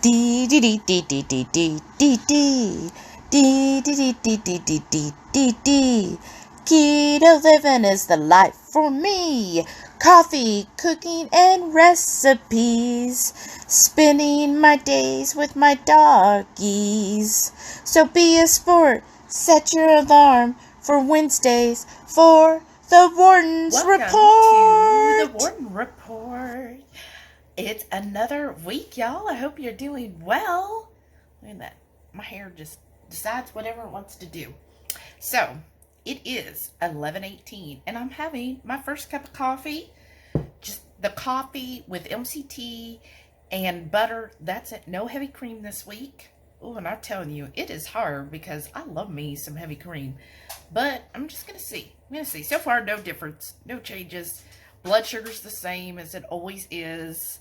Dee dee dee dee dee dee dee dee dee. Dee dee dee dee dee dee dee dee dee. Keto living is the life for me. Coffee, cooking, and recipes. Spending my days with my doggies. So be a sport. Set your alarm for Wednesdays for the Warden's Report. Welcome to the Warden Report. It's another week, y'all. I hope you're doing well. Look at that. My hair just decides whatever it wants to do. So, it is 11:18, and I'm having my first cup of coffee. Just the coffee with MCT and butter. That's it. No heavy cream this week. Oh, and I'm telling you, it is hard because I love me some heavy cream. But I'm just going to see. I'm going to see. So far, no difference. No changes. Blood sugar's the same as it always is.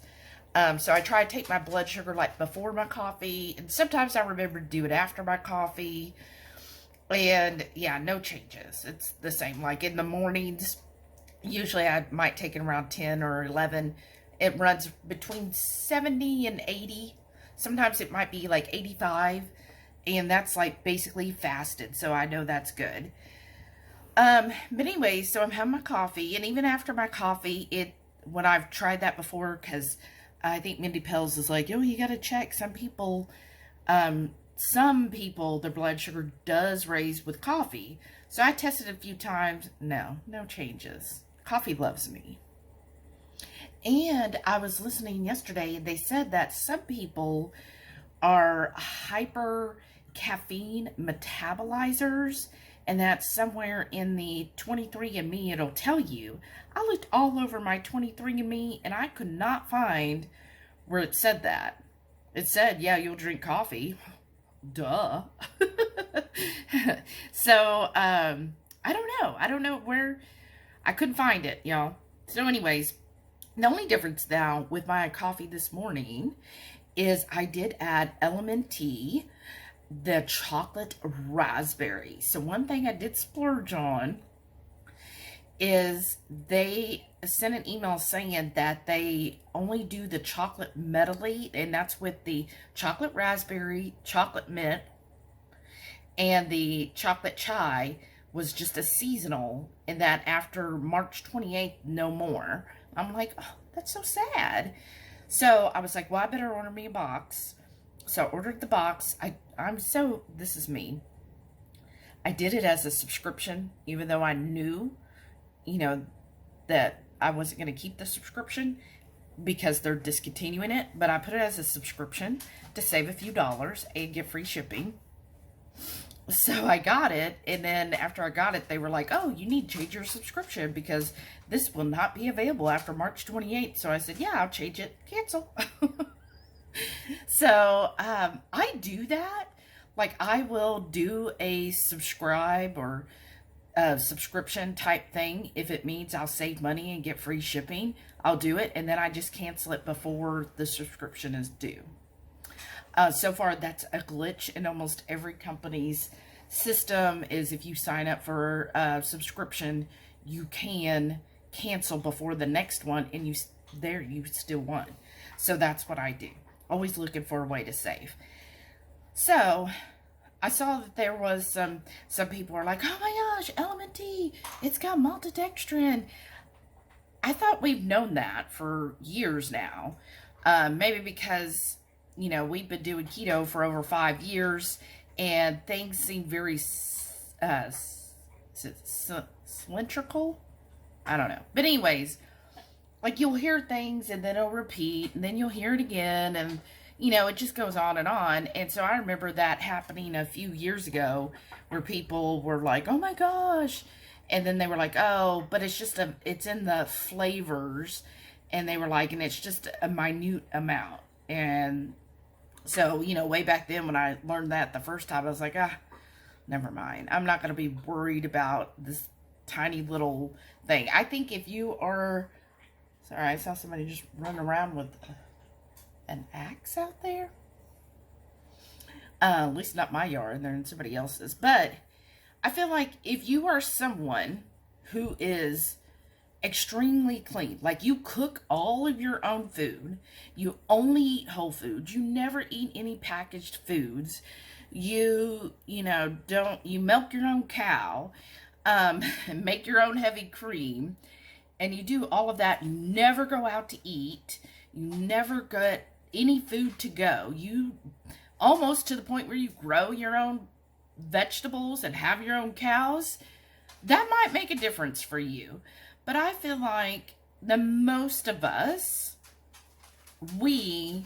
So I try to take my blood sugar like before my coffee. And sometimes I remember to do it after my coffee. And yeah, no changes. It's the same. Like in the mornings, usually I might take it around 10 or 11. It runs between 70 and 80. Sometimes it might be like 85. And that's like basically fasted. So I know that's good. But anyway, so I'm having my coffee. And even after my coffee, when I've tried that before, because I think Mindy Pels is like, oh, you got to check. Some people, their blood sugar does raise with coffee. So I tested a few times. No changes. Coffee loves me. And I was listening yesterday, and they said that some people are hyper caffeine metabolizers, and that's somewhere in the 23andMe. It'll tell you. I looked all over my 23andMe, and I could not find where it said that. It said, yeah, you'll drink coffee. Duh. So, I don't know. I don't know where. I couldn't find it, y'all. So anyways, the only difference now with my coffee this morning is I did add LMNT, the chocolate raspberry. So one thing I did splurge on is they sent an email saying that they only do the chocolate medley, and that's with the chocolate raspberry, chocolate mint, and the chocolate chai was just a seasonal, and that after March 28th, no more. I'm like, oh, that's so sad. So I was like, well, I better order me a box. So I ordered the box. This is me. I did it as a subscription, even though I knew, that I wasn't going to keep the subscription because they're discontinuing it. But I put it as a subscription to save a few dollars and get free shipping. So I got it, and then after I got it, they were like, oh, you need to change your subscription because this will not be available after March 28th. So I said, yeah, I'll change it. Cancel. So I do that. Like, I will do a subscribe or a subscription type thing. If it means I'll save money and get free shipping, I'll do it. And then I just cancel it before the subscription is due. So far, that's a glitch in almost every company's system, is if you sign up for a subscription, you can cancel before the next one, and you still won. So that's what I do. Always looking for a way to save. So I saw that there was some people are like, oh my gosh, LMNT, it's got maltodextrin. I thought we've known that for years now. Maybe because we've been doing keto for over 5 years, and things seem very cylindrical. I don't know. But anyways, like, you'll hear things, and then it'll repeat, and then you'll hear it again, and, it just goes on and on. And so I remember that happening a few years ago, where people were like, oh my gosh, and then they were like, oh, but it's in the flavors, and they were like, and it's just a minute amount. And so, way back then when I learned that the first time, I was like, never mind. I'm not going to be worried about this tiny little thing. I think if you are... Sorry, I saw somebody just run around with an axe out there. At least not my yard. They're in somebody else's. But I feel like if you are someone who is extremely clean. Like, you cook all of your own food. You only eat whole foods. You never eat any packaged foods. You milk your own cow, make your own heavy cream, and you do all of that. You never go out to eat. You never get any food to go. You almost to the point where you grow your own vegetables and have your own cows. That might make a difference for you. But I feel like the most of us, do we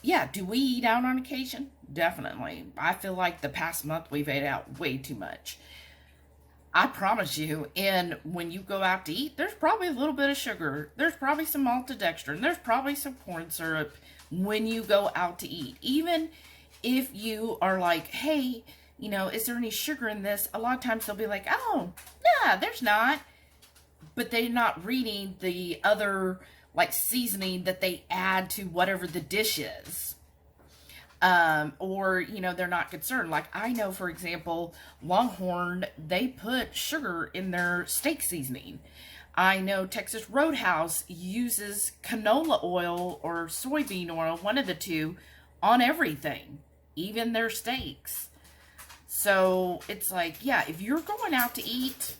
eat out on occasion? Definitely. I feel like the past month we've ate out way too much. I promise you, and when you go out to eat, there's probably a little bit of sugar. There's probably some maltodextrin. There's probably some corn syrup when you go out to eat. Even if you are like, hey, is there any sugar in this? A lot of times they'll be like, oh, nah, there's not. But they're not reading the other, like, seasoning that they add to whatever the dish is. Or, they're not concerned. Like, I know, for example, Longhorn, they put sugar in their steak seasoning. I know Texas Roadhouse uses canola oil or soybean oil, one of the two, on everything, even their steaks. So it's like, yeah, if you're going out to eat,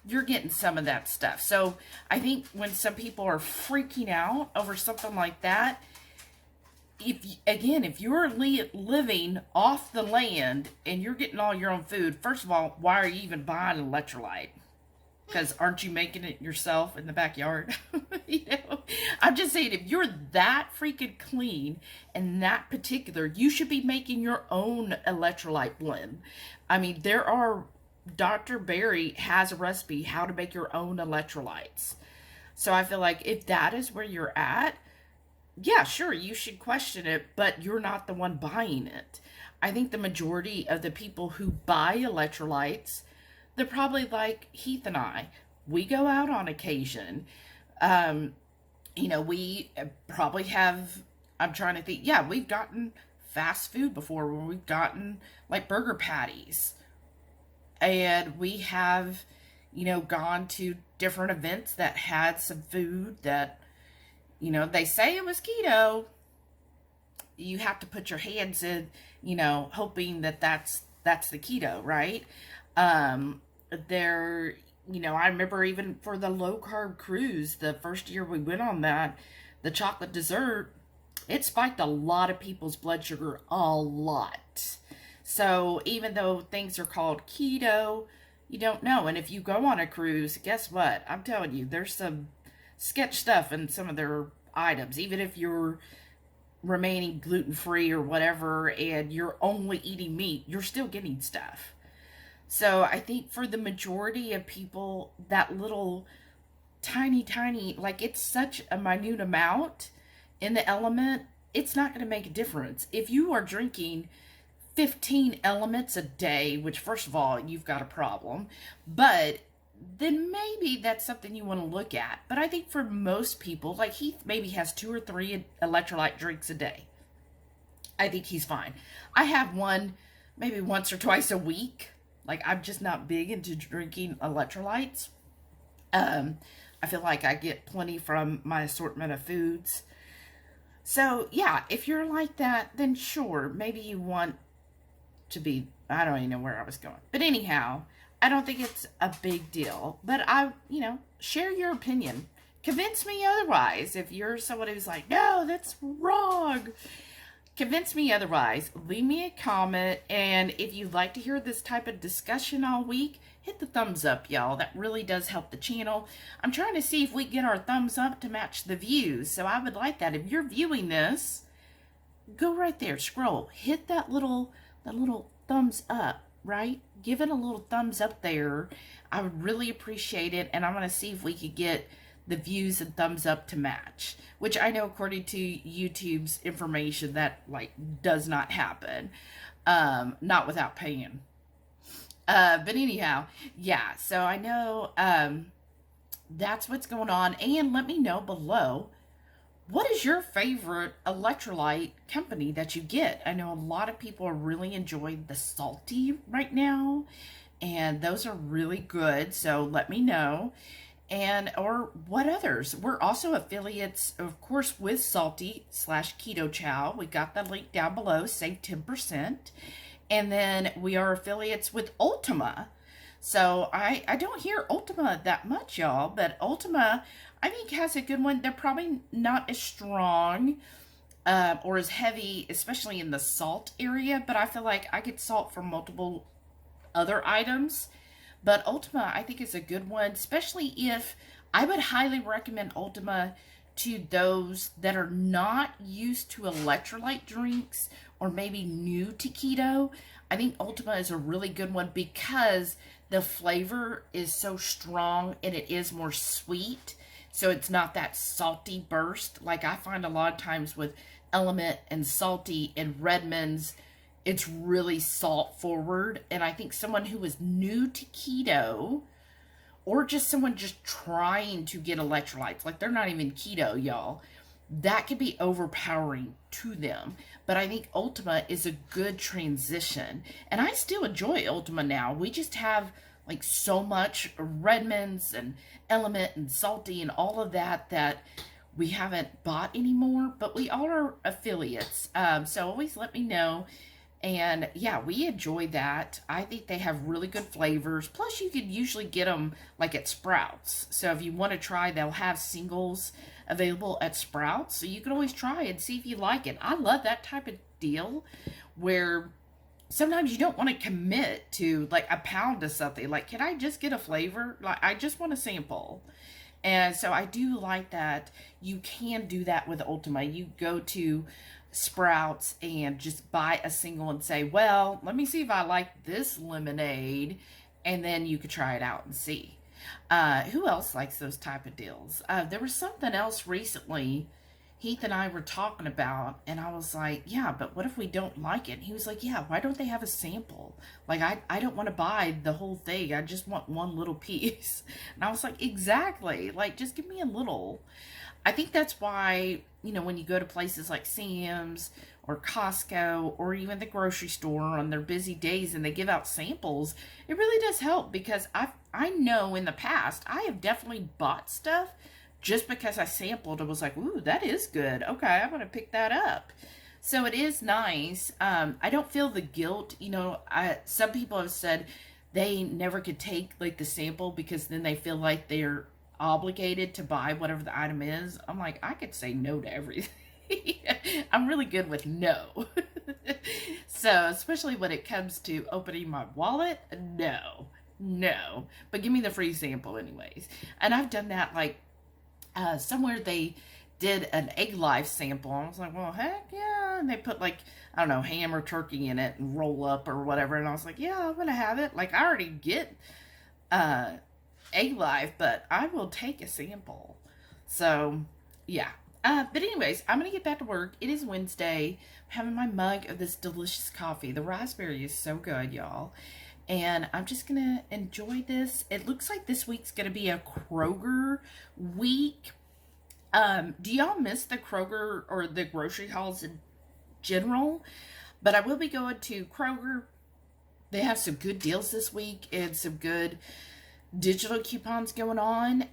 you're getting some of that stuff. So I think when some people are freaking out over something like that, if you're living off the land and you're getting all your own food, first of all, why are you even buying an electrolyte? Because aren't you making it yourself in the backyard? I'm just saying, if you're that freaking clean and that particular, you should be making your own electrolyte blend. I mean, Dr. Berry has a recipe how to make your own electrolytes. So I feel like if that is where you're at, yeah, sure, you should question it, but you're not the one buying it. I think the majority of the people who buy electrolytes, they're probably like Heath and I. We go out on occasion. We probably have, I'm trying to think, yeah, we've gotten fast food before where we've gotten like burger patties. And we have, gone to different events that had some food that, they say it was keto. You have to put your hands in, hoping that that's the keto, right? I remember even for the low carb cruise, the first year we went on that, the chocolate dessert, it spiked a lot of people's blood sugar, a lot. So even though things are called keto, you don't know. And if you go on a cruise, guess what? I'm telling you, there's some sketch stuff in some of their items. Even if you're remaining gluten-free or whatever and you're only eating meat, you're still getting stuff. So I think for the majority of people, that little tiny, like, it's such a minute amount in the element, it's not going to make a difference. If you are drinking 15 elements a day, which first of all, you've got a problem, but then maybe that's something you want to look at. But I think for most people, like Heath maybe has 2 or 3 electrolyte drinks a day. I think he's fine. I have one maybe once or twice a week. Like, I'm just not big into drinking electrolytes. I feel like I get plenty from my assortment of foods. So yeah, if you're like that, then sure, maybe you want to be, I don't even know where I was going. But anyhow, I don't think it's a big deal. But share your opinion. Convince me otherwise. If you're someone who's like, no, that's wrong, convince me otherwise. Leave me a comment. And if you'd like to hear this type of discussion all week, hit the thumbs up, y'all. That really does help the channel. I'm trying to see if we get our thumbs up to match the views. So I would like that. If you're viewing this, go right there, scroll, hit that little thumbs up, right? Give it a little thumbs up there. I would really appreciate it. And I'm going to see if we could get the views and thumbs up to match, which I know according to YouTube's information that like does not happen, not without paying. But anyhow, yeah, so I know that's what's going on. And let me know below, what is your favorite electrolyte company that you get? I know a lot of people are really enjoying the salty right now, and those are really good. So let me know. and or what others. We're also affiliates, of course, with Salty/Ketochow. We got the link down below, save 10%. And then we are affiliates with Ultima. So I don't hear Ultima that much, y'all, but Ultima, I think, has a good one. They're probably not as strong or as heavy, especially in the salt area, but I feel like I get salt from multiple other items. But Ultima, I think, is a good one, especially if I would highly recommend Ultima to those that are not used to electrolyte drinks or maybe new to keto. I think Ultima is a really good one because the flavor is so strong and it is more sweet. So it's not that salty burst. Like I find a lot of times with Element and Salty and Redmond's, it's really salt forward. And I think someone who is new to keto, or just someone just trying to get electrolytes, like they're not even keto, y'all, that could be overpowering to them. But I think Ultima is a good transition. And I still enjoy Ultima now. We just have like so much Redmond's and Element and Salty and all of that that we haven't bought anymore. But we all are affiliates. So always let me know. And yeah, we enjoy that. I think they have really good flavors. Plus, you could usually get them like at Sprouts. So if you want to try, they'll have singles available at Sprouts. So you can always try and see if you like it. I love that type of deal where sometimes you don't want to commit to like a pound of something. Like, can I just get a flavor? Like, I just want a sample. And so I do like that. You can do that with Ultima. You go to Sprouts and just buy a single and say, well, let me see if I like this lemonade, and then you could try it out and see. Who else likes those type of deals? There was something else recently Heath and I were talking about, and I was like, yeah, but what if we don't like it? And he was like, yeah, why don't they have a sample? Like, I don't want to buy the whole thing. I just want one little piece. And I was like, exactly. Like, just give me a little. I think that's why, you know, when you go to places like Sam's or Costco or even the grocery store on their busy days and they give out samples, it really does help, because I know in the past I have definitely bought stuff just because I sampled and was like, ooh, that is good. Okay, I'm going to pick that up. So it is nice. I don't feel the guilt. You know, some people have said they never could take like the sample because then they feel like they're obligated to buy whatever the item is. I'm like, I could say no to everything. I'm really good with no. So especially when it comes to opening my wallet, no. But give me the free sample anyways. And I've done that like somewhere they did an egg life sample. I was like, well, heck yeah. And they put like, I don't know, ham or turkey in it and roll up or whatever. And I was like, yeah, I'm going to have it. Like, I already get egg life, but I will take a sample. So yeah. But anyways, I'm going to get back to work. It is Wednesday. I'm having my mug of this delicious coffee. The raspberry is so good, y'all. And I'm just going to enjoy this. It looks like this week's going to be a Kroger week. Do y'all miss the Kroger or the grocery hauls in general? But I will be going to Kroger. They have some good deals this week and some good digital coupons going on.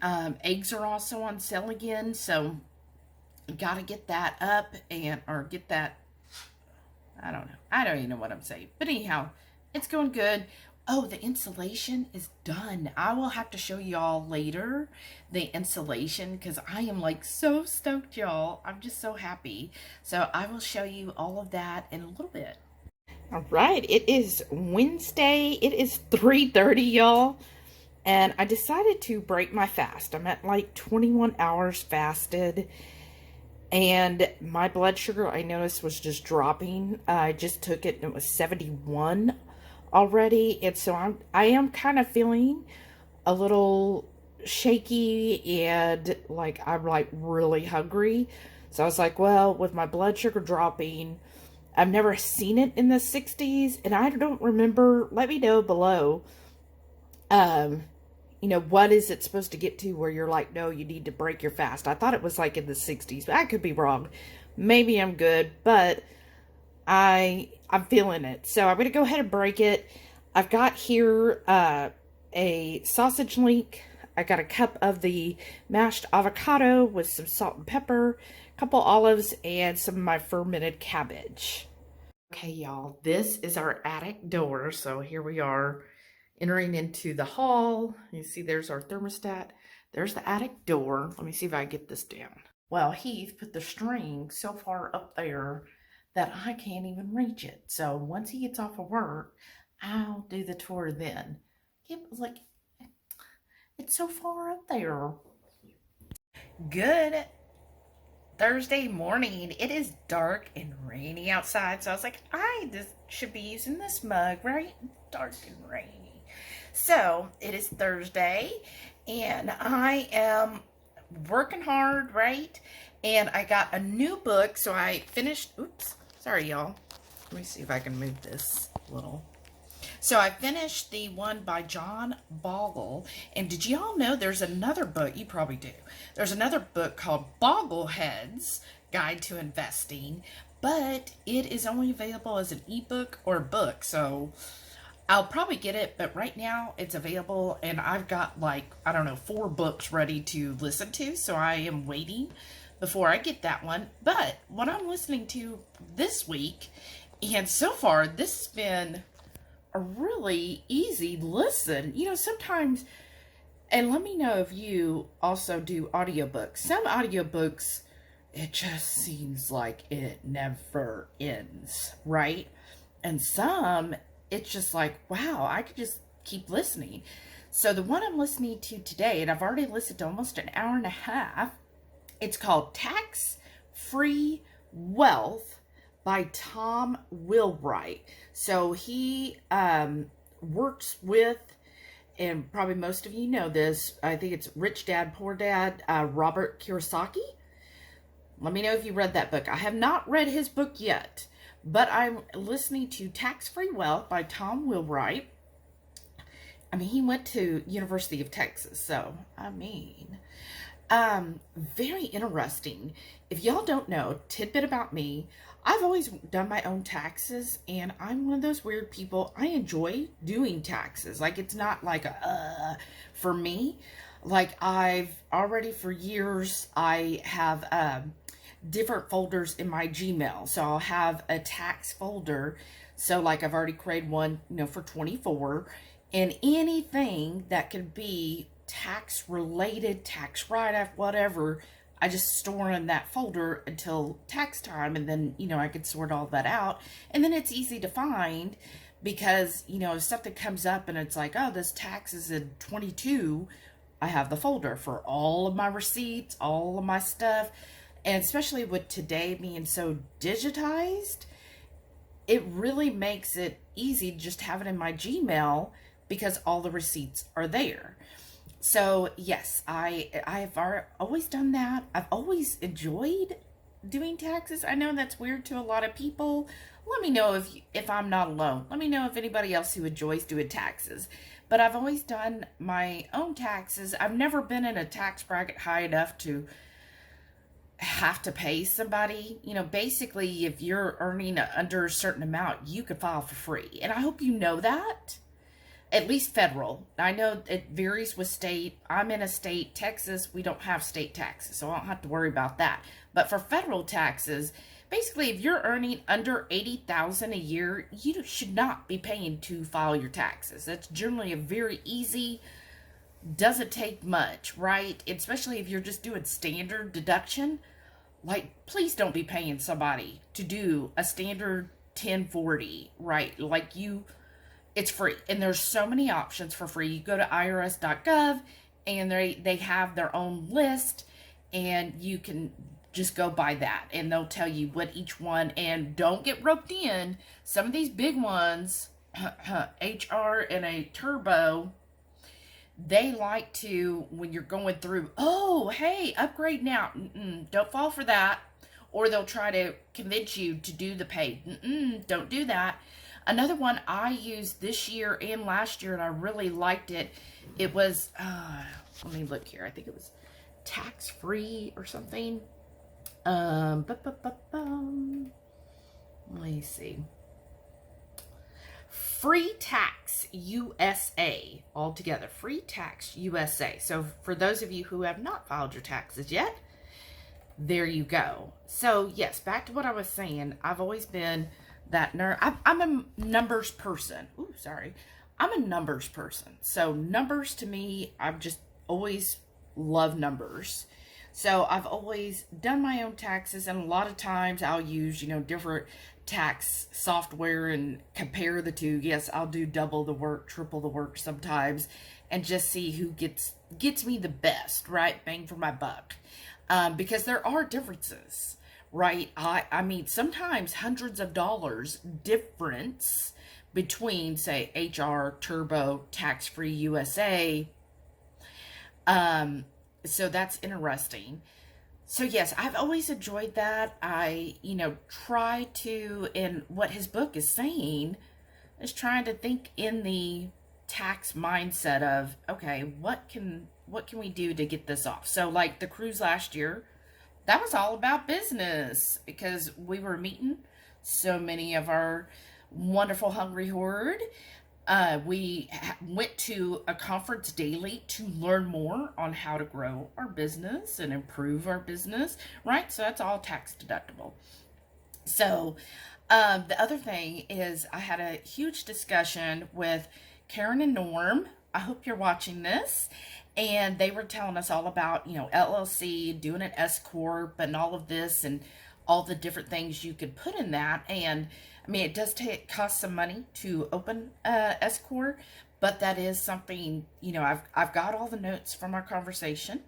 Eggs are also on sale again. So got to get that up or get that. I don't know. I don't even know what I'm saying. But anyhow, it's going good. Oh, the insulation is done. I will have to show y'all later the insulation because I am like so stoked, y'all. I'm just so happy. So I will show you all of that in a little bit. All right, it is Wednesday. It is 3:30, y'all. And I decided to break my fast. I'm at like 21 hours fasted. And my blood sugar, I noticed, was just dropping. I just took it and it was 71 already. And so I am kind of feeling a little shaky and like I'm like really hungry. So I was like, well, with my blood sugar dropping, I've never seen it in the 60s. And I don't remember, let me know below, you know, what is it supposed to get to where you're like, no, you need to break your fast. I thought it was like in the 60s, but I could be wrong. Maybe I'm good, but I'm feeling it. So I'm going to go ahead and break it. I've got here a sausage link I got a cup of the mashed avocado with some salt and pepper, a couple olives, and some of my fermented cabbage. Okay, y'all, this is our attic door. So here we are entering into the hall. You see there's our thermostat. There's the attic door. Let me see if I get this down. Well, Heath put the string so far up there that I can't even reach it. So once he gets off of work, I'll do the tour then. Like, it's so far up there. Good Thursday morning. It is dark and rainy outside, so I was like, I just should be using this mug, right? Dark and rainy. So it is Thursday, and I am working hard, right? And I got a new book, so I finished. Oops, sorry, y'all. Let me see if I can move this a little. So I finished the one by John Bogle. And did y'all know there's another book? You probably do. There's another book called Bogglehead's Guide to Investing, but it is only available as an ebook or book. So I'll probably get it, but right now it's available, and I've got like, I don't know, 4 books ready to listen to. So I am waiting before I get that one. But what I'm listening to this week, and so far this has been a really easy listen. You know, sometimes, and let me know if you also do audiobooks. Some audiobooks, it just seems like it never ends, right? And some, it's just like, wow, I could just keep listening. So the one I'm listening to today, and I've already listened to almost an hour and a half, it's called Tax Free Wealth by Tom Wheelwright. So he works with, and probably most of you know this, I think it's Rich Dad, Poor Dad, Robert Kiyosaki. Let me know if you read that book. I have not read his book yet, but I'm listening to Tax Free Wealth by Tom Wheelwright. I mean, he went to University of Texas, so, I mean, very interesting. If y'all don't know, tidbit about me, I've always done my own taxes, and I'm one of those weird people. I enjoy doing taxes. Like, it's not like for me. Like, I've already for years, I have different folders in my Gmail. So I'll have a tax folder. So like I've already created one, you know, for 24, and anything that could be tax related, tax write-off, whatever, I just store in that folder until tax time, and then, you know, I could sort all that out, and then it's easy to find, because, you know, if something comes up and it's like, oh, this tax is in 22, I have the folder for all of my receipts, all of my stuff. And especially with today being so digitized, it really makes it easy to just have it in my Gmail, because all the receipts are there. So yes, I've always done that. I've always enjoyed doing taxes. I know that's weird to a lot of people. Let me know if I'm not alone. Let me know if anybody else who enjoys doing taxes. But I've always done my own taxes. I've never been in a tax bracket high enough to have to pay somebody. You know, basically, if you're earning under a certain amount, you could file for free. And I hope you know that. At least federal. I know it varies with state. I'm in a state, Texas, we don't have state taxes, so I don't have to worry about that. But for federal taxes, basically, if you're earning under $80,000 a year, you should not be paying to file your taxes. That's generally a very easy, doesn't take much, right? Especially if you're just doing standard deduction. Like, please don't be paying somebody to do a standard 1040, right? Like, it's free, and there's so many options for free. You go to irs.gov, and they have their own list, and you can just go by that, and they'll tell you what each one. And don't get roped in. Some of these big ones, HR and a Turbo, they like to, when you're going through, oh, hey, upgrade now. Don't fall for that. Or they'll try to convince you to do the pay. Don't do that. Another one I used this year and last year, and I really liked it. It was, let me look here. I think it was tax-free or something. Let me see. Free Tax USA altogether. Free Tax USA. So for those of you who have not filed your taxes yet, there you go. So yes, back to what I was saying. I've always been that I'm a numbers person. Ooh, sorry. I'm a numbers person. So numbers to me, I've just always loved numbers. So I've always done my own taxes, and a lot of times I'll use, different tax software and compare the two. Yes, I'll do double the work, triple the work sometimes, and just see who gets me the best, right? Bang for my buck. Because there are differences, right? I mean, sometimes hundreds of dollars difference between, say, HR, Turbo, Tax-Free USA. So that's interesting. So yes, I've always enjoyed that. I, try to, and what his book is saying is trying to think in the tax mindset of, okay, what can we do to get this off? So like the cruise last year, that was all about business, because we were meeting so many of our wonderful Hungry Horde. We went to a conference daily to learn more on how to grow our business and improve our business, right? So that's all tax deductible. So the other thing is I had a huge discussion with Karen and Norm. I hope you're watching this. And they were telling us all about, LLC, doing an S Corp and all of this and all the different things you could put in that. And I mean, it does cost some money to open S Corp, but that is something, I've got all the notes from our conversation,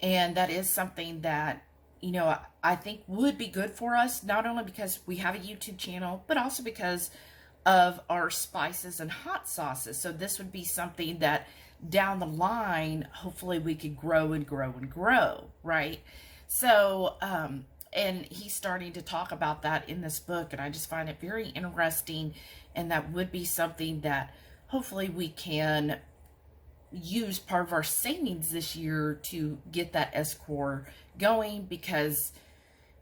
and that is something that, I think would be good for us, not only because we have a YouTube channel, but also because of our spices and hot sauces. So this would be something that down the line, hopefully we could grow and grow and grow, right? So, and he's starting to talk about that in this book, and I just find it very interesting, and that would be something that hopefully we can use part of our savings this year to get that S Corp going, because,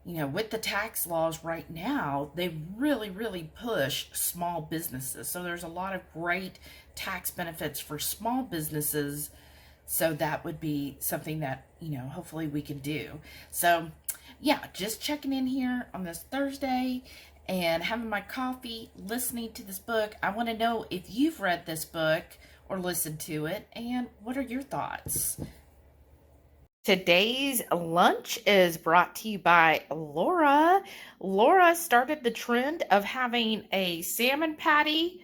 with the tax laws right now, they really, really push small businesses. So there's a lot of great tax benefits for small businesses. So that would be something that, hopefully we can do. So yeah, just checking in here on this Thursday and having my coffee, listening to this book. I want to know if you've read this book or listened to it, and what are your thoughts? Today's lunch is brought to you by Laura. Laura started the trend of having a salmon patty,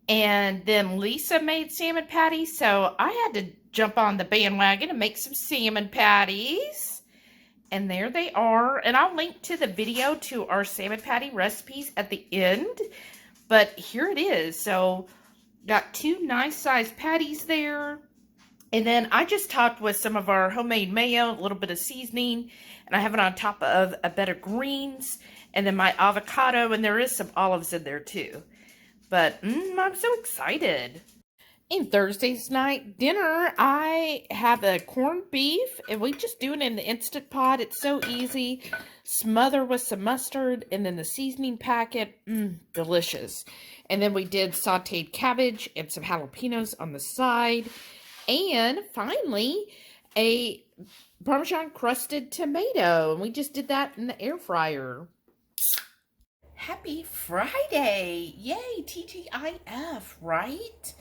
and then Lisa made salmon patties, so I had to jump on the bandwagon and make some salmon patties. And there they are. And I'll link to the video to our salmon patty recipes at the end. But here it is. So got 2 nice sized patties there. And then I just topped with some of our homemade mayo, a little bit of seasoning. And I have it on top of a bed of greens. And then my avocado. And there is some olives in there too. But I'm so excited. And Thursday's night dinner, I have a corned beef, and we just do it in the Instant Pot. It's so easy. Smother with some mustard, and then the seasoning packet. Delicious. And then we did sauteed cabbage and some jalapenos on the side. And finally, a Parmesan crusted tomato. And we just did that in the air fryer. Happy Friday! Yay, TGIF, right?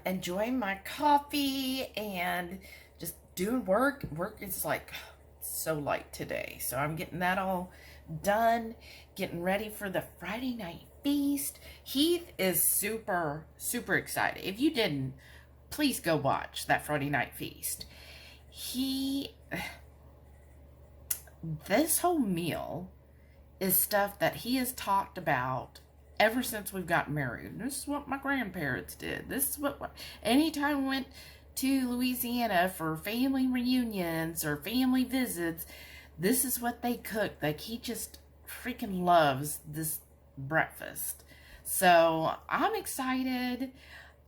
Enjoying my coffee and just doing work. Work is like so light today. So I'm getting that all done, getting ready for the Friday night feast. Heath is super, super excited. If you didn't, please go watch that Friday night feast. This whole meal is stuff that he has talked about ever since we've gotten married. This is what my grandparents did. This is what anytime we went to Louisiana for family reunions or family visits, this is what they cooked. Like, he just freaking loves this breakfast. So I'm excited.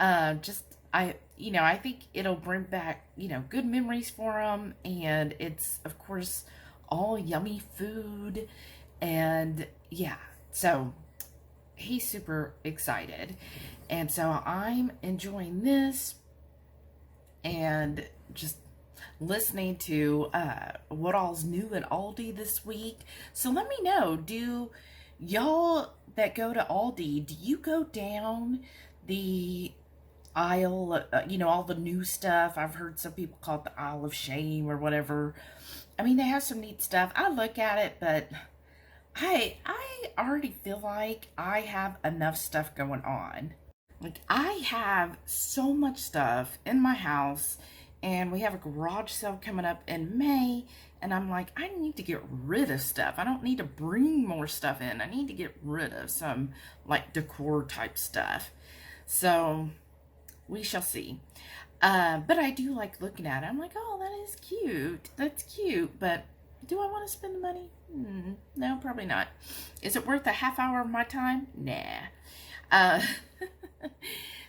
I think it'll bring back, good memories for him. And it's, of course, all yummy food. And yeah, so he's super excited. And so I'm enjoying this and just listening to what all's new at Aldi this week. So let me know, do y'all that go to Aldi, do you go down the aisle, all the new stuff? I've heard some people call it the aisle of shame or whatever. I mean, they have some neat stuff. I look at it, but I already feel like I have enough stuff going on. Like, I have so much stuff in my house, and we have a garage sale coming up in May, and I'm like, I need to get rid of stuff. I don't need to bring more stuff in. I need to get rid of some, like, decor type stuff. So, we shall see. But I do like looking at it. I'm like, oh, that is cute. That's cute. But do I want to spend the money? No, probably not. Is it worth a half hour of my time? Nah.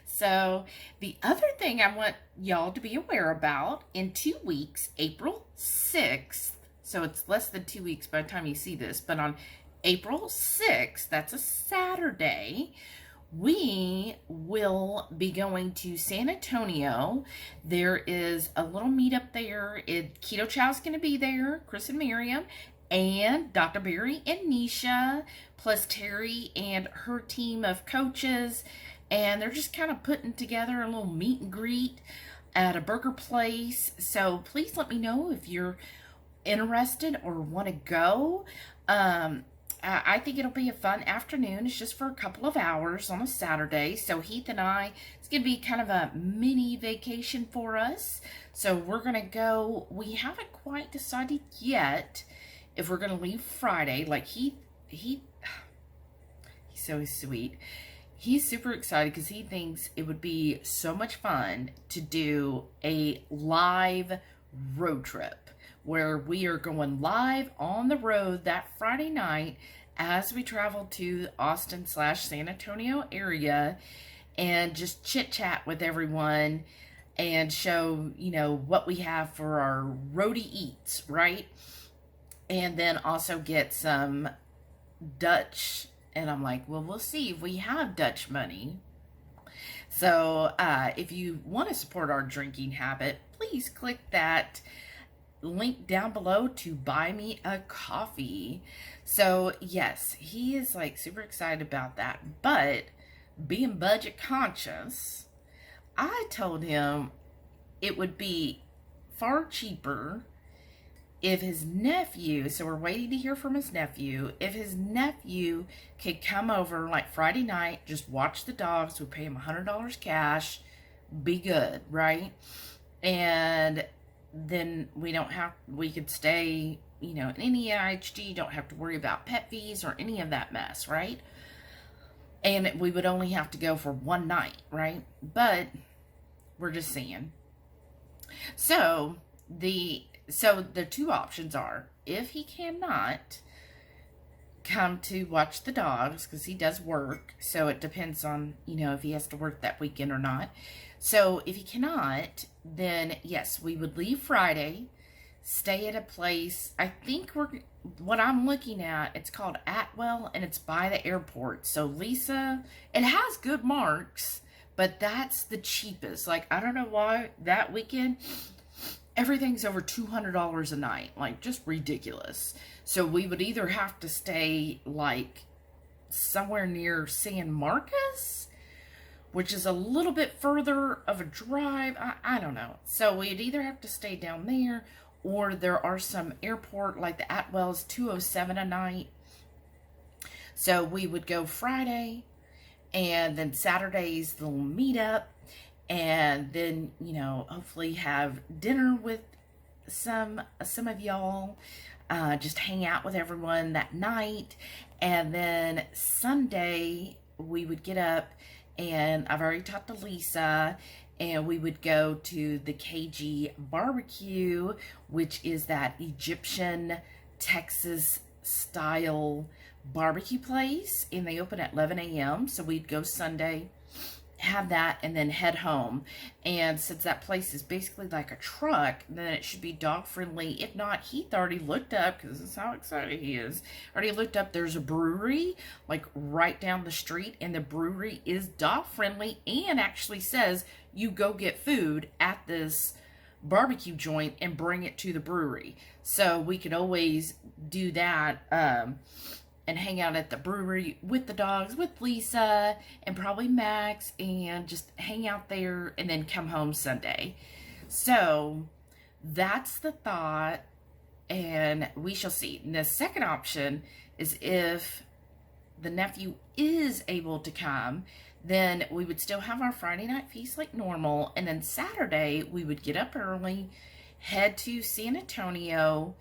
So the other thing I want y'all to be aware about, in 2 weeks, April 6th, so it's less than 2 weeks by the time you see this, but on April 6th, that's a Saturday, we will be going to San Antonio. There is a little meetup there. Ketochow's going to be there, Chris and Miriam, and Dr. Barry and Nisha, plus Terry and her team of coaches. And they're just kind of putting together a little meet and greet at a burger place. So please let me know if you're interested or want to go. I think it'll be a fun afternoon. It's just for a couple of hours on a Saturday. So Heath and I, it's going to be kind of a mini vacation for us. So we're going to go. We haven't quite decided yet if we're going to leave Friday. Like he's so sweet. He's super excited because he thinks it would be so much fun to do a live road trip where we are going live on the road that Friday night as we travel to Austin/San Antonio area and just chit chat with everyone and show, what we have for our roadie eats, right? And then also get some Dutch. And I'm like, well, we'll see if we have Dutch money. So if you want to support our drinking habit, please click that link down below to buy me a coffee. So yes, he is like super excited about that. But being budget conscious, I told him it would be far cheaper if his nephew, so we're waiting to hear from his nephew, if his nephew could come over like Friday night, just watch the dogs, we pay him $100 cash, be good, right? And then we could stay, in any IHG, don't have to worry about pet fees or any of that mess, right? And we would only have to go for one night, right? But we're just saying. So the two options are, if he cannot come to watch the dogs, because he does work, so it depends on, if he has to work that weekend or not. So if he cannot, then yes, we would leave Friday, stay at a place, I think what I'm looking at, it's called Atwell, and it's by the airport. So Lisa, it has good marks, but that's the cheapest. Like, I don't know why that weekend everything's over $200 a night, like just ridiculous. So we would either have to stay like somewhere near San Marcos, which is a little bit further of a drive. I don't know. So we'd either have to stay down there, or there are some airport, like the Atwell's $207 a night. So we would go Friday, and then Saturday's the little meetup. And then, hopefully have dinner with some of y'all, just hang out with everyone that night. And then Sunday, we would get up, and I've already talked to Lisa, and we would go to the KG Barbecue, which is that Egyptian Texas style barbecue place, and they open at 11 a.m. So we'd go Sunday have that and then head home. And since that place is basically like a truck, then it should be dog friendly. If not, Heath already looked up, because this is how excited he is, already looked up, there's a brewery like right down the street, and the brewery is dog friendly and actually says you go get food at this barbecue joint and bring it to the brewery. So we could always do that, and hang out at the brewery with the dogs, with Lisa and probably Max, and just hang out there and then come home Sunday. So that's the thought, and we shall see. And the second option is if the nephew is able to come, then we would still have our Friday night feast like normal, and then Saturday we would get up early, head to San Antonio,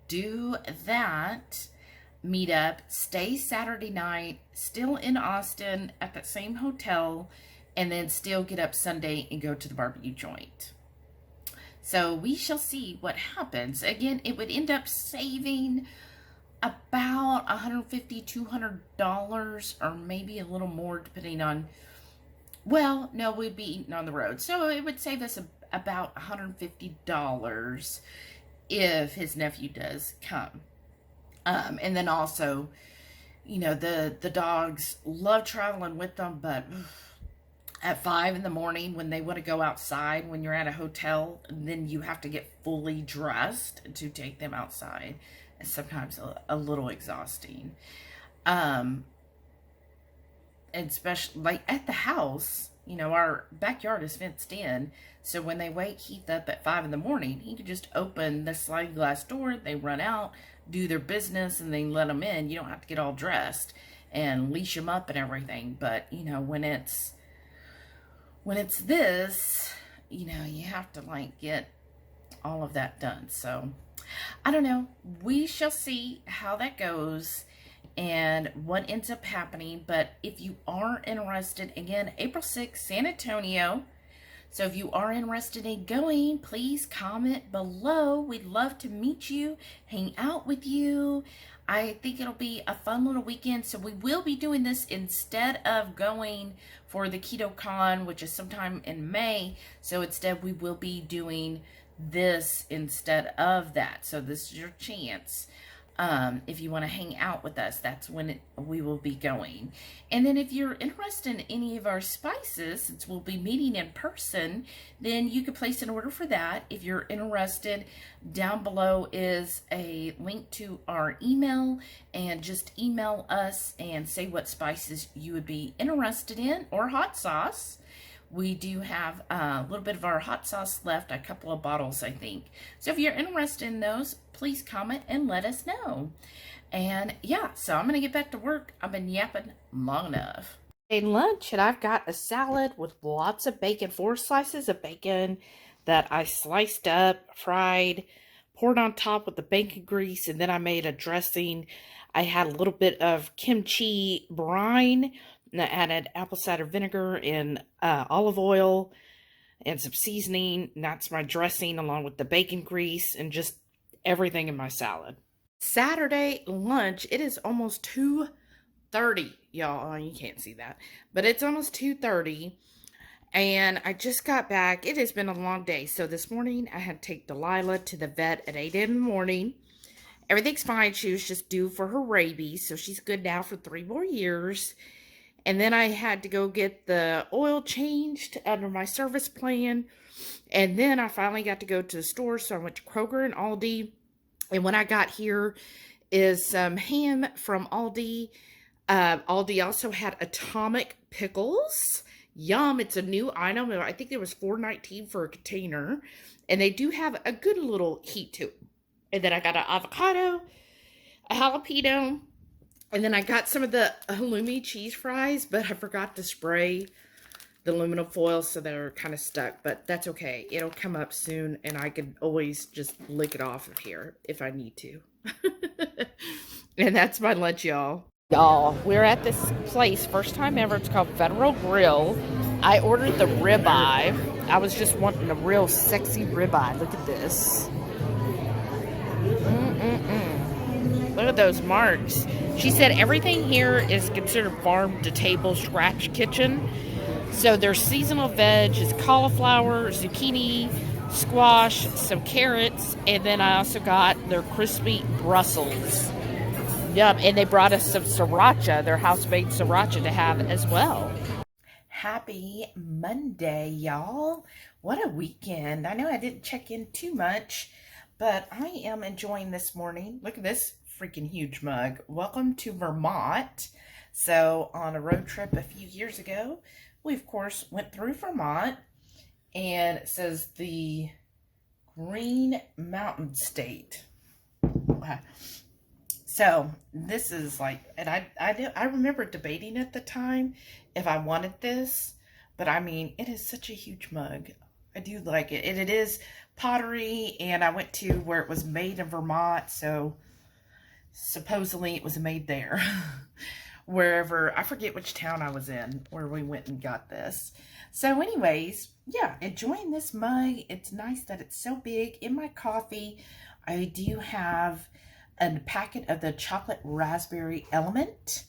do that meet up, stay Saturday night, still in Austin at that same hotel, and then still get up Sunday and go to the barbecue joint. So we shall see what happens. Again, it would end up saving about $150, $200, or maybe a little more depending on, well, no, we'd be eating on the road. So it would save us about $150 if his nephew does come. And then also, you know, the dogs love traveling with them, but at 5 in the morning when they want to go outside, when you're at a hotel, then you have to get fully dressed to take them outside. It's sometimes a little exhausting. And especially like at the house, you know, our backyard is fenced in. So when they wake Heath up at 5 in the morning, he could just open the sliding glass door. They run out, do their business, and then let them in. You don't have to get all dressed and leash them up and everything. But, you know, when it's this, you know, you have to like get all of that done. So I don't know. We shall see how that goes and what ends up happening. But if you are interested, again, April 6th, San Antonio. So if you are interested in going, please comment below. We'd love to meet you, hang out with you. I think it'll be a fun little weekend. So we will be doing this instead of going for the Keto Con, which is sometime in May. So instead we will be doing this instead of that. So this is your chance. If you want to hang out with us, that's when we will be going. And then if you're interested in any of our spices, since we'll be meeting in person, then you can place an order for that. If you're interested, down below is a link to our email, and just email us and say what spices you would be interested in, or hot sauce. We do have a little bit of our hot sauce left, a couple of bottles, I think. So if you're interested in those, please comment and let us know. And yeah, so I'm going to get back to work. I've been yapping long enough. Lunch, and I've got a salad with lots of bacon, 4 slices of bacon that I sliced up, fried, poured on top with the bacon grease, and then I made a dressing. I had a little bit of kimchi brine, and I added apple cider vinegar and olive oil and some seasoning. And that's my dressing along with the bacon grease and just everything in my salad. Saturday lunch, it is almost 2:30, y'all. Oh, you can't see that, but it's almost 2:30, and I just got back. It has been a long day. So this morning I had to take Delilah to the vet at 8 in the morning. Everything's fine. She was just due for her rabies, so she's good now for 3 more years. And then I had to go get the oil changed under my service plan. And then I finally got to go to the store. So I went to Kroger and Aldi. And when I got here is some ham from Aldi. Aldi also had Atomic pickles. Yum. It's a new item. I think it was $4.19 for a container. And they do have a good little heat to it. And then I got an avocado, a jalapeno. And then I got some of the halloumi cheese fries, but I forgot to spray the aluminum foil, so they're kind of stuck. But that's okay. It'll come up soon, and I can always just lick it off of here if I need to. And that's my lunch, y'all. Y'all, we're at this place, first time ever. It's called Federal Grill. I ordered the ribeye. I was just wanting a real sexy ribeye. Look at this. Look at those marks. She said everything here is considered farm to table scratch kitchen. So their seasonal veg is cauliflower, zucchini, squash, some carrots, and then I also got their crispy Brussels. Yum, and they brought us some sriracha, their house-made sriracha to have as well. Happy Monday, y'all. What a weekend. I know I didn't check in too much, but I am enjoying this morning. Look at this freaking huge mug. Welcome to Vermont. So on a road trip a few years ago, we of course went through Vermont, and it says the Green Mountain State. So this is like, and I remember debating at the time if I wanted this, but I mean, it is such a huge mug. I do like it. And it is pottery, and I went to where it was made in Vermont, so supposedly it was made there. Wherever, I forget which town I was in, where we went and got this. So anyways, yeah, enjoying this mug. It's nice that it's so big. In my coffee, I do have a packet of the chocolate raspberry element.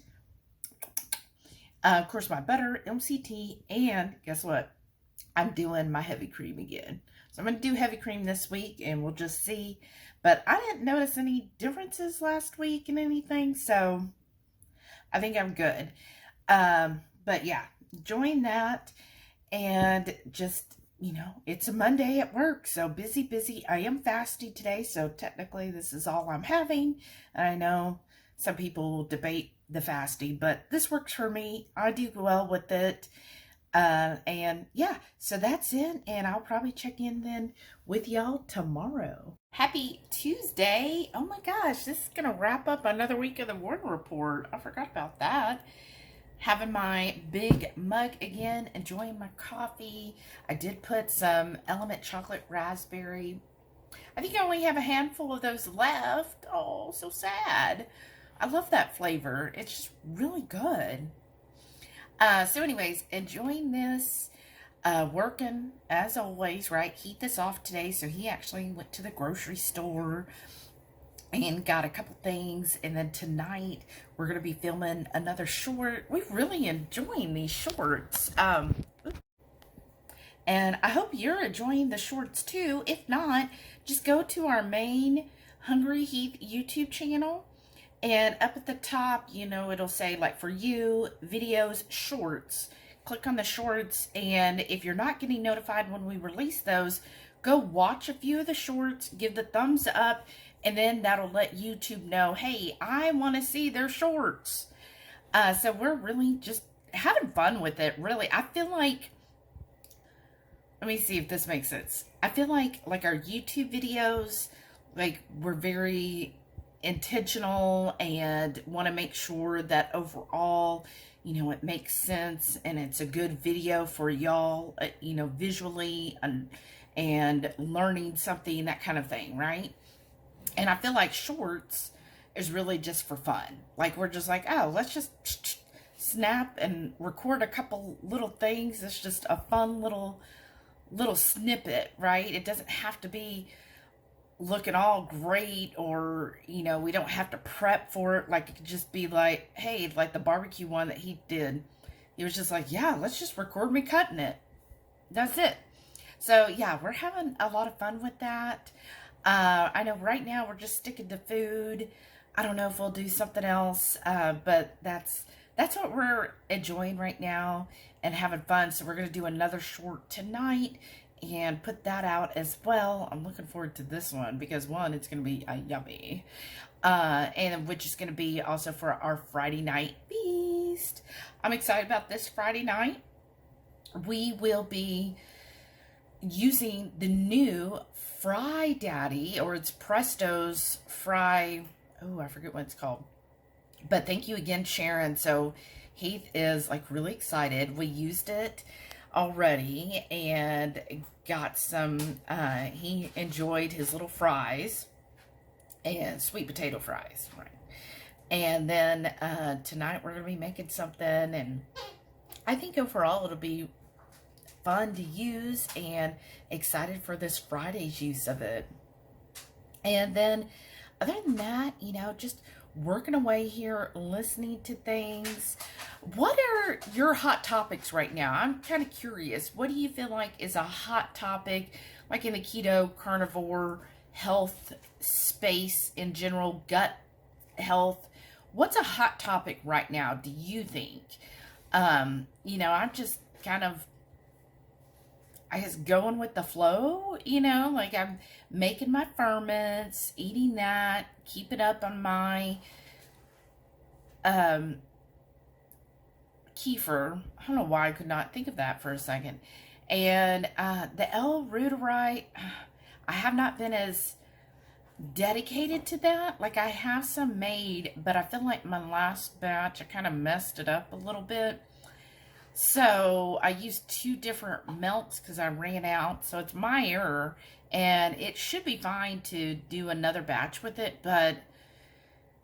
Of course, my butter, MCT, and guess what? I'm doing my heavy cream again. So I'm going to do heavy cream this week, and we'll just see. But I didn't notice any differences last week and anything, so I think I'm good. But yeah, enjoying that, and just, you know, it's a Monday at work, so busy. I am fasting today, so technically this is all I'm having. And I know some people will debate the fasting, but this works for me. I do well with it. And yeah, so that's it, and I'll probably check in then with y'all tomorrow. Happy Tuesday. Oh my gosh, this is gonna wrap up another week of the Warden Report. I forgot about that. Having my big mug again, enjoying my coffee. I did put some Element Chocolate Raspberry. I think I only have a handful of those left. Oh, so sad. I love that flavor. It's just really good. So anyways, enjoying this, working as always, right? Heath is off today, so he actually went to the grocery store and got a couple things, and then tonight we're going to be filming another short. We're really enjoying these shorts, and I hope you're enjoying the shorts too. If not, just go to our main HungryHeath YouTube channel, and up at the top, you know, it'll say like for you, videos, shorts. Click on the shorts, and if you're not getting notified when we release those, go watch a few of the shorts, give the thumbs up, and then that'll let YouTube know, hey, I want to see their shorts. So we're really just having fun with it, really. I feel like, let me see if this makes sense. I feel like our YouTube videos, like, we're very intentional and want to make sure that overall, you know, it makes sense and it's a good video for y'all, you know, visually and learning something, that kind of thing, right? And I feel like shorts is really just for fun. Like, we're just like, oh, let's just snap and record a couple little things. It's just a fun little snippet, right? It doesn't have to be looking all great, or, you know, we don't have to prep for it. Like, it could just be like, hey, like the barbecue one that he did, he was just like, yeah, let's just record me cutting it. That's it. So yeah, we're having a lot of fun with that. I know right now we're just sticking to food. I don't know if we'll do something else, but that's what we're enjoying right now and having fun. So we're going to do another short tonight and put that out as well. I'm looking forward to this one because, one, it's going to be yummy, and which is going to be also for our Friday night feast. I'm excited about this Friday night. We will be using the new Fry Daddy, or it's Presto's Fry. Oh, I forget what it's called. But thank you again, Sharon. So Heath is like really excited. We used it already and got some, he enjoyed his little fries and sweet potato fries, right? And then tonight we're going to be making something, and I think overall it'll be fun to use, and excited for this Friday's use of it. And then other than that, you know, just working away here, listening to things. what are your hot topics right now? I'm kind of curious. What do you feel like is a hot topic, like in the keto, carnivore, health space in general, gut health? What's a hot topic right now, do you think? You know, I'm just kind of, I guess, going with the flow, you know, like I'm making my ferments, eating that, keep it up on my kefir. I don't know why I could not think of that for a second. And the L-Reuteri, I have not been as dedicated to that. Like, I have some made, but I feel like my last batch, I kind of messed it up a little bit. So I used 2 different milks because I ran out. So it's my error, and it should be fine to do another batch with it. But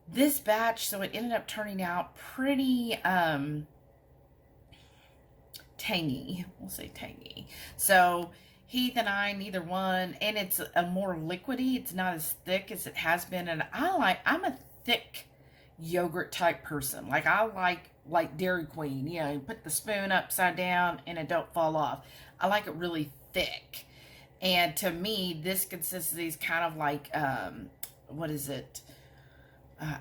this batch, so it ended up turning out pretty tangy. We'll say tangy. So Heath and I, neither one, and it's a more liquidy. It's not as thick as it has been, and I'm a thick yogurt type person. Like, I like Dairy Queen. You know, you put the spoon upside down and it don't fall off. I like it really thick. And to me, this consistency is kind of like, what is it?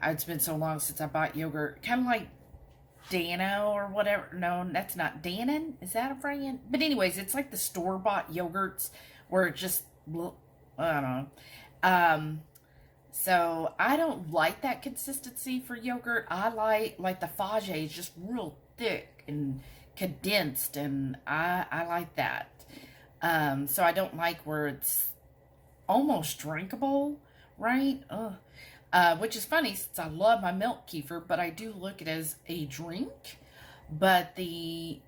It's been so long since I bought yogurt. Kind of like Dano or whatever. No, that's not Dannon. Is that a brand? But anyways, it's like the store-bought yogurts where it just, I don't know. So I don't like that consistency for yogurt. I like the Fage is just real thick and condensed, and I like that. So I don't like where it's almost drinkable, right? Which is funny since I love my milk kefir, but I do look at it as a drink. But the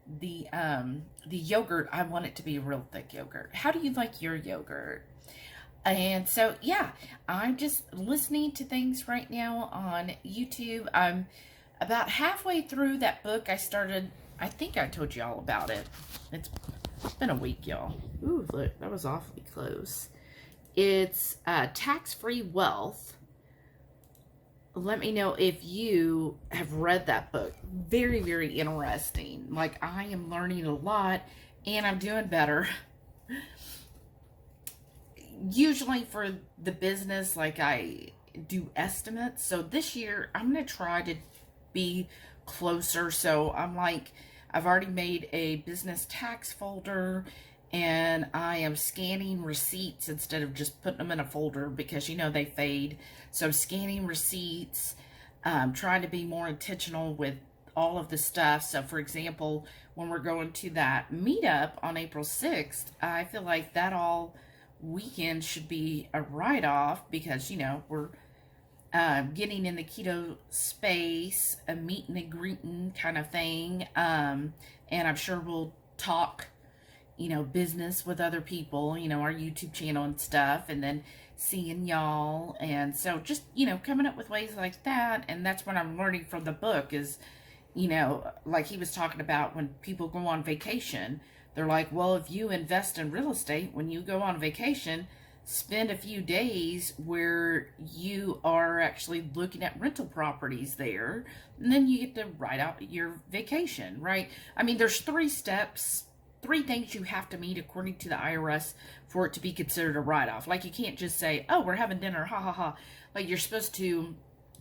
yogurt, I want it to be a real thick yogurt. How do you like your yogurt? And so, yeah, I'm just listening to things right now on YouTube. I'm about halfway through that book I started. I think I told you all about it. It's been a week, y'all. Ooh, look, that was awfully close. It's Tax-Free Wealth. Let me know if you have read that book. Very, very interesting. Like, I am learning a lot, and I'm doing better. Usually for the business, like, I do estimates. So this year, I'm going to try to be closer. So I'm like, I've already made a business tax folder, and I am scanning receipts instead of just putting them in a folder because, you know, they fade. So I'm scanning receipts, trying to be more intentional with all of the stuff. So, for example, when we're going to that meetup on April 6th, I feel like that all weekend should be a write-off because, you know, we're getting in the keto space, a meeting and greeting kind of thing. And I'm sure we'll talk, you know, business with other people, you know, our YouTube channel and stuff, and then seeing y'all. And so just, you know, coming up with ways like that. And that's what I'm learning from the book is, you know, like he was talking about when people go on vacation, they're like, well, if you invest in real estate, when you go on vacation, spend a few days where you are actually looking at rental properties there, and then you get to write out your vacation, right? I mean, there's 3 steps, 3 things you have to meet according to the IRS for it to be considered a write-off. Like, you can't just say, oh, we're having dinner, ha ha ha. Like, you're supposed to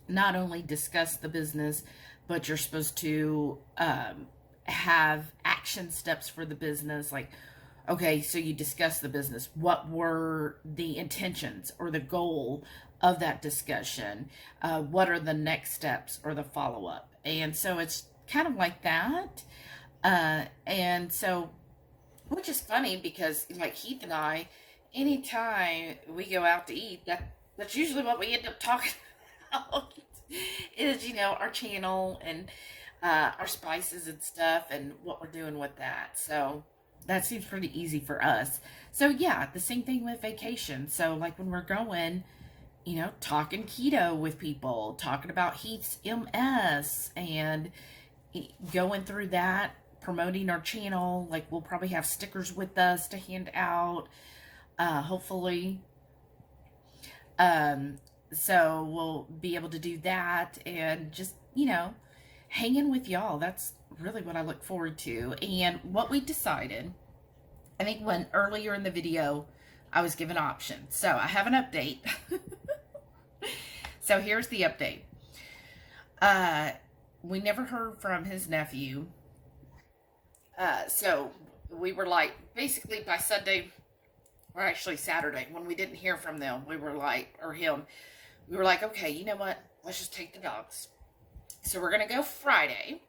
not only discuss the business, but you're supposed to have action steps for the business. Like, okay, so you discuss the business. What were the intentions or the goal of that discussion? What are the next steps or the follow-up? And so it's kind of like that. And so, which is funny because, like, Heath and I, anytime we go out to eat, that's usually what we end up talking about is, you know, our channel and our spices and stuff and what we're doing with that. So that seems pretty easy for us. So yeah, the same thing with vacation. So like when we're going, you know, talking keto with people, talking about Heath's MS and going through that, promoting our channel. Like, we'll probably have stickers with us to hand out, hopefully. So we'll be able to do that and just, you know, hanging with y'all. That's really what I look forward to. And what we decided, I think when earlier in the video, I was given options. So I have an update. So here's the update. We never heard from his nephew. So we were like, basically by Sunday, or actually Saturday, when we didn't hear from them, we were like, or him, we were like, okay, you know what? Let's just take the dogs. So we're going to go Friday.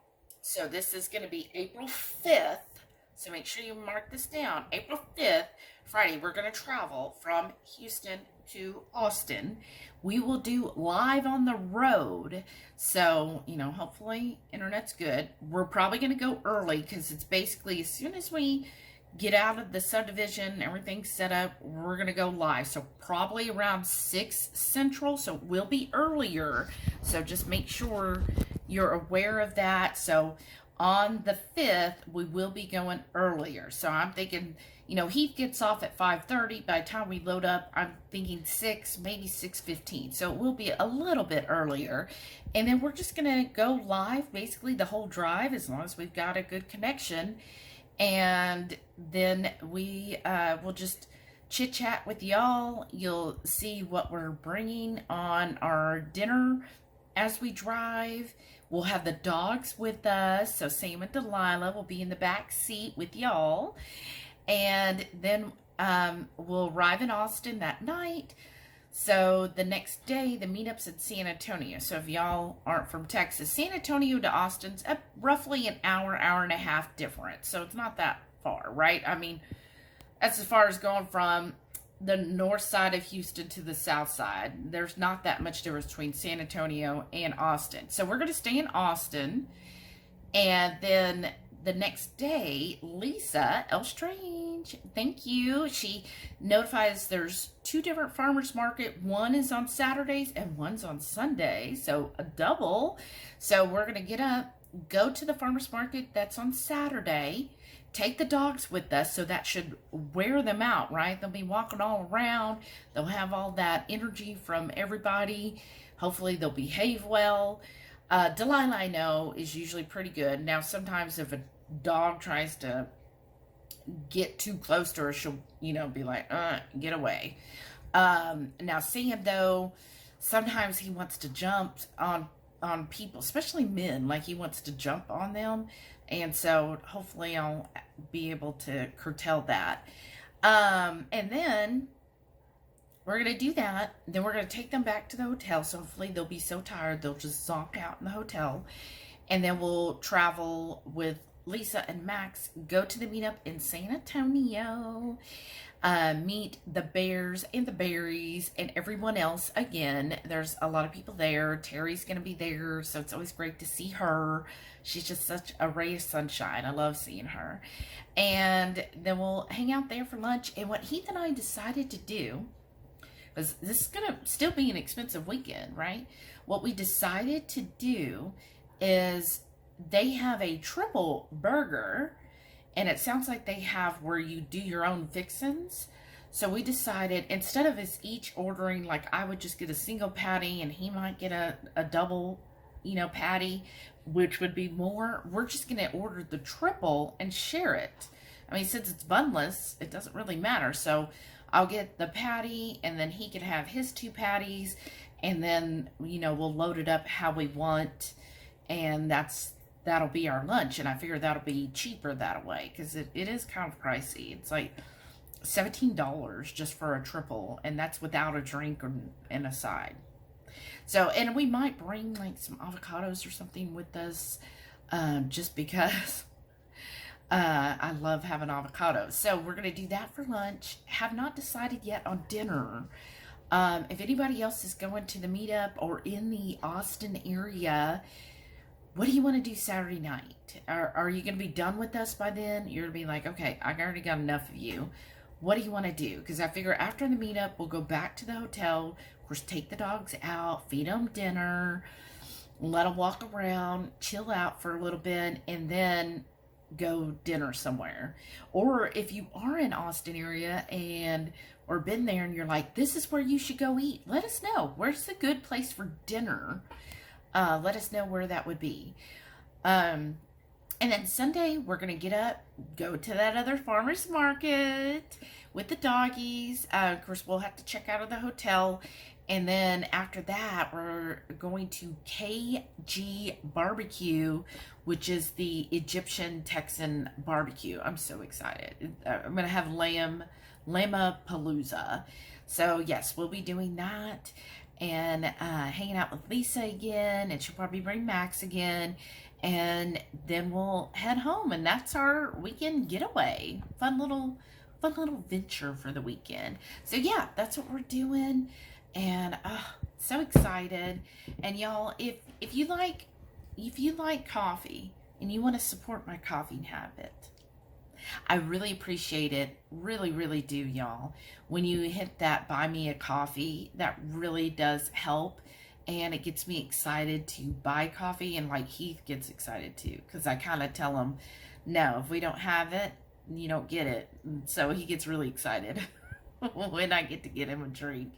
So this is going to be April 5th. So make sure you mark this down. April 5th, Friday, we're going to travel from Houston to Austin. We will do live on the road. So, you know, hopefully internet's good. We're probably going to go early because it's basically as soon as we get out of the subdivision, everything's set up, we're going to go live. So probably around 6 Central. So we'll be earlier. So just make sure you're aware of that. So on the 5th, we will be going earlier. So I'm thinking, you know, Heath gets off at 5:30. By the time we load up, I'm thinking 6, maybe 6:15. So it will be a little bit earlier. And then we're just going to go live basically the whole drive as long as we've got a good connection. And then we will just chit chat with y'all. You'll see what we're bringing on our dinner as we drive. We'll have the dogs with us. So Sam and Delilah will be in the back seat with y'all. And then we'll arrive in Austin that night. So the next day, the meetup's in San Antonio. So if y'all aren't from Texas, San Antonio to Austin's roughly an hour, hour and a half difference. So it's not that far, right? I mean, that's as far as going from the north side of Houston to the south side. There's not that much difference between San Antonio and Austin. So we're going to stay in Austin. And then the next day, Lisa L. Strange, thank you. She notifies there's 2 different farmers market. One is on Saturdays and one's on Sundays. So a double. So we're going to get up, go to the farmers market that's on Saturday, take the dogs with us. So that should wear them out, right? They'll be walking all around. They'll have all that energy from everybody. Hopefully they'll behave well. Delilah, I know, is usually pretty good. Now, sometimes if a dog tries to get too close to her, she'll, you know, be like, get away. Now, Sam, though, sometimes he wants to jump on people, especially men. Like, he wants to jump on them. And so, hopefully, I'll be able to curtail that. And then we're going to do that. Then we're going to take them back to the hotel. So hopefully they'll be so tired, they'll just zonk out in the hotel. And then we'll travel with Lisa and Max, go to the meetup in San Antonio, meet the Bears and the Berries and everyone else again. There's a lot of people there. Terry's going to be there, so it's always great to see her. She's just such a ray of sunshine. I love seeing her. And then we'll hang out there for lunch. And what Heath and I decided to do, because this is going to still be an expensive weekend, right? What we decided to do is they have a triple burger, and it sounds like they have where you do your own fixins. So we decided, instead of us each ordering, like I would just get a single patty and he might get a double, you know, patty, which would be more, we're just going to order the triple and share it. I mean, since it's bunless, it doesn't really matter. So I'll get the patty, and then he can have his 2 patties, and then, you know, we'll load it up how we want, and that'll be our lunch. And I figure that'll be cheaper that way, because it is kind of pricey. It's like $17 just for a triple, and that's without a drink and a side. So, and we might bring like some avocados or something with us, just because I love having avocados. So we're going to do that for lunch. Have not decided yet on dinner. If anybody else is going to the meetup or in the Austin area, what do you want to do Saturday night? Are you going to be done with us by then? You're going to be like, okay, I already got enough of you. What do you want to do? Because I figure after the meetup, we'll go back to the hotel. Of course, take the dogs out, feed them dinner, let them walk around, chill out for a little bit, and then go dinner somewhere. Or if you are in Austin area or been there and you're like, this is where you should go eat, let us know. Where's a good place for dinner? Let us know where that would be. And then Sunday, we're going to get up, go to that other farmer's market with the doggies. Of course, we'll have to check out of the hotel. And then after that, we're going to KG Barbecue, which is the Egyptian Texan barbecue. I'm so excited. I'm going to have Llama Palooza. So, yes, we'll be doing that and hanging out with Lisa again. And she'll probably bring Max again. And then we'll head home, and that's our weekend getaway. Fun little venture for the weekend. So yeah, that's what we're doing, and so excited. And y'all, if you like coffee and you want to support my coffee habit, I really appreciate it. Really, really do, y'all. When you hit that buy me a coffee, that really does help. And it gets me excited to buy coffee, and like Heath gets excited too, because I kind of tell him, no, if we don't have it, you don't get it. And so he gets really excited when I get to get him a drink.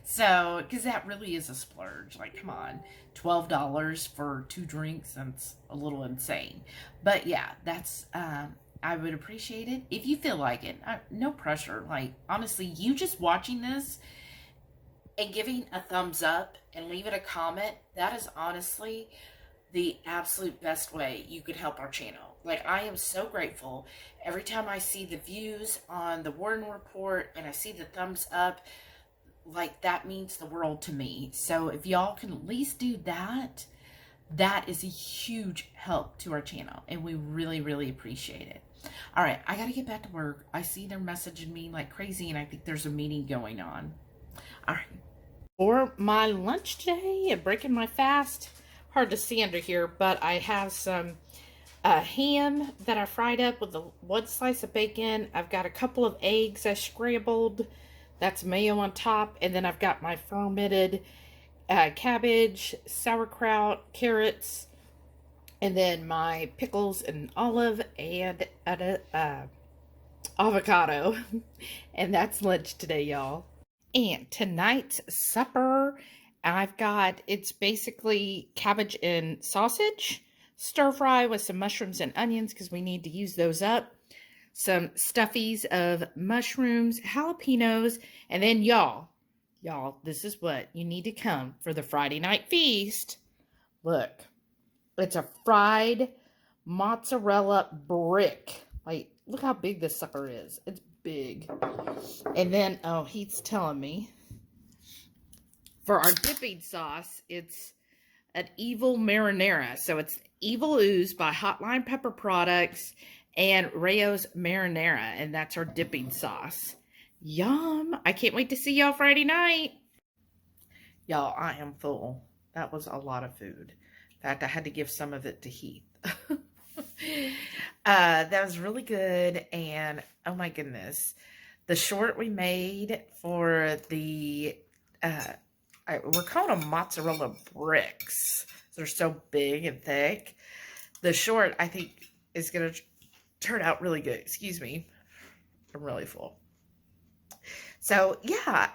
So, because that really is a splurge. Like, come on, $12 for 2 drinks, that's a little insane. But yeah, that's, I would appreciate it if you feel like it. No pressure. Like, honestly, you just watching this and giving a thumbs up and leaving a comment, that is honestly the absolute best way you could help our channel. Like, I am so grateful every time I see the views on the Warden Report and I see the thumbs up. Like, that means the world to me. So if y'all can at least do that, that is a huge help to our channel, and we really, really appreciate it. All right, I gotta get back to work. I see they're messaging me like crazy, and I think there's a meeting going on. All right. For my lunch today, breaking my fast, hard to see under here, but I have some ham that I fried up with 1 slice of bacon. I've got a couple of eggs I scrambled. That's mayo on top. And then I've got my fermented cabbage, sauerkraut, carrots, and then my pickles and olive and avocado. And that's lunch today, y'all. And tonight's supper, it's basically cabbage and sausage, stir fry with some mushrooms and onions because we need to use those up. Some stuffies of mushrooms, jalapenos, and then y'all, this is what you need to come for the Friday night feast. Look, it's a fried mozzarella brick. Like, look how big this sucker is. It's big. And then, oh, he's telling me for our dipping sauce, it's an evil marinara. So it's Evil Ooze by HotLine Pepper Products and Rayo's marinara, and that's our dipping sauce. Yum. I can't wait to see y'all Friday night. Y'all, I am full. That was a lot of food. In fact, I had to give some of it to Heath. That was really good, and oh my goodness, the short we made for the we're calling them mozzarella bricks. They're so big and thick. The short, I think, is gonna turn out really good. Excuse me, I'm really full. So yeah,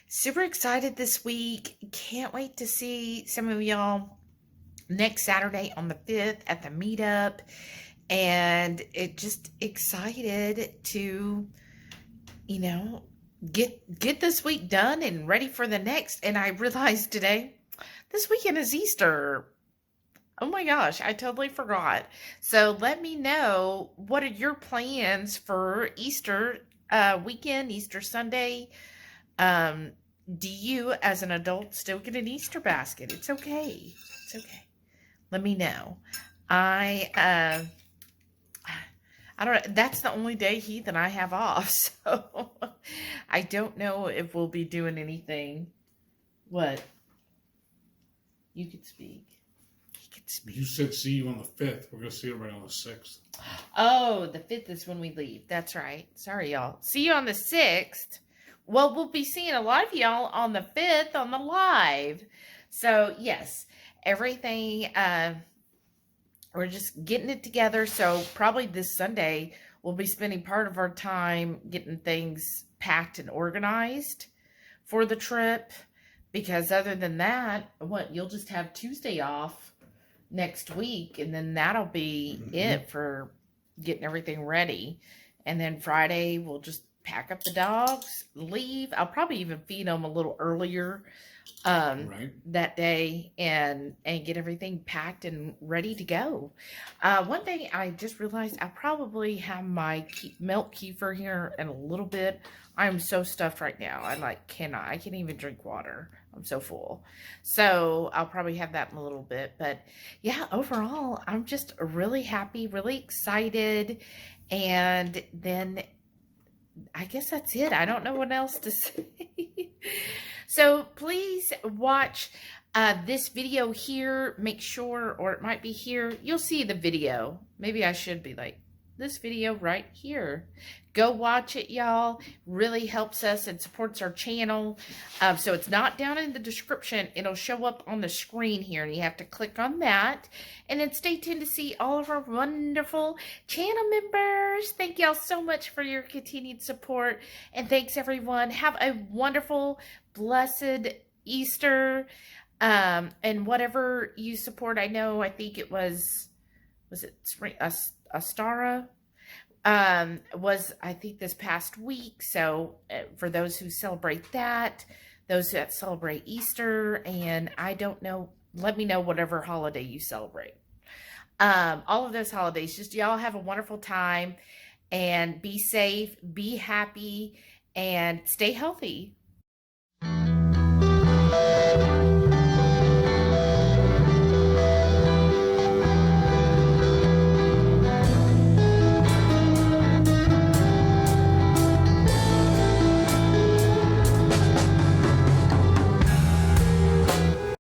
super excited this week. Can't wait to see some of y'all next Saturday on the 5th at the meetup, and it just excited to, you know, get this week done and ready for the next. And I realized today, this weekend is Easter. Oh my gosh, I totally forgot. So let me know, what are your plans for Easter weekend, Easter Sunday? Do you, as an adult, still get an Easter basket? It's okay. It's okay. Let me know. I don't know. That's the only day Heath and I have off. So I don't know if we'll be doing anything. What? You could speak. He could speak. You said see you on the 5th. We're going to see everybody on the 6th. Oh, the 5th is when we leave. That's right. Sorry, y'all. See you on the 6th. Well, we'll be seeing a lot of y'all on the 5th on the live. So, yes, everything, we're just getting it together. So, probably this Sunday, we'll be spending part of our time getting things packed and organized for the trip. Because other than that, you'll just have Tuesday off next week, and then that'll be it for getting everything ready. And then Friday we'll just pack up the dogs, leave. I'll probably even feed them a little earlier that day, and get everything packed and ready to go. One thing I just realized, I'll probably have my milk kefir here in a little bit. I'm so stuffed right now. I can't even drink water. I'm so full. So I'll probably have that in a little bit. But yeah, overall, I'm just really happy, really excited. And then I guess that's it. I don't know what else to say. So please watch this video here. Make sure, or it might be here. You'll see the video. Maybe I should be like, this video right here. Go watch it, y'all. Really helps us and supports our channel. So it's not down in the description. It'll show up on the screen here, and you have to click on that. And then stay tuned to see all of our wonderful channel members. Thank y'all so much for your continued support. And thanks, everyone. Have a wonderful, blessed Easter. And whatever you support, I think it was it spring? Sara was, I think, this past week. So for those who celebrate that, those that celebrate Easter, and I don't know, let me know whatever holiday you celebrate. All of those holidays, just y'all have a wonderful time, and be safe, be happy, and stay healthy.